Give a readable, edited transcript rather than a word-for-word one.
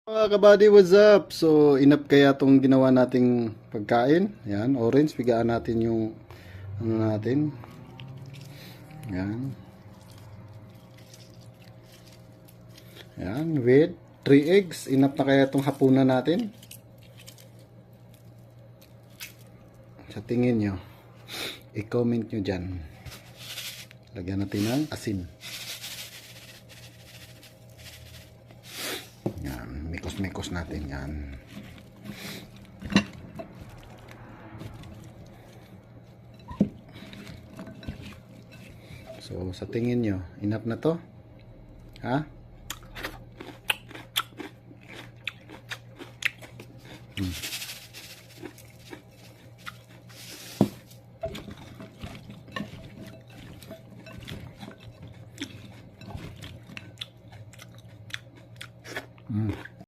Mga kabady, what's up? So, enough kaya itong ginawa nating pagkain. Yan, orange. Bigaan natin yung ano natin. Yan. Yan, with 3 eggs. Enough na kaya itong hapunan natin. Sa tingin nyo, i-comment nyo dyan. Lagyan natin ng asin. Yan, mikos-mikos natin yan. So, sa tingin nyo, enough na to? Ha?